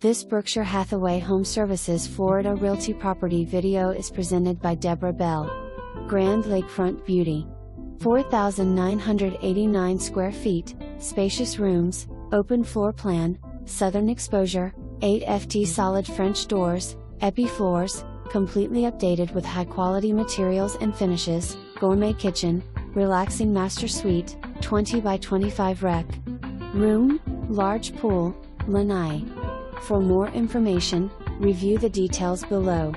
This Berkshire Hathaway HomeServices Florida Realty property video is presented by Deborah Bell. Grand lakefront beauty. 4,989 square feet, spacious rooms, open floor plan, southern exposure, 8 FT solid French doors, epi floors, completely updated with high quality materials and finishes, gourmet kitchen, relaxing master suite, 20 by 25 rec. Room, large pool, lanai. For more information, review the details below.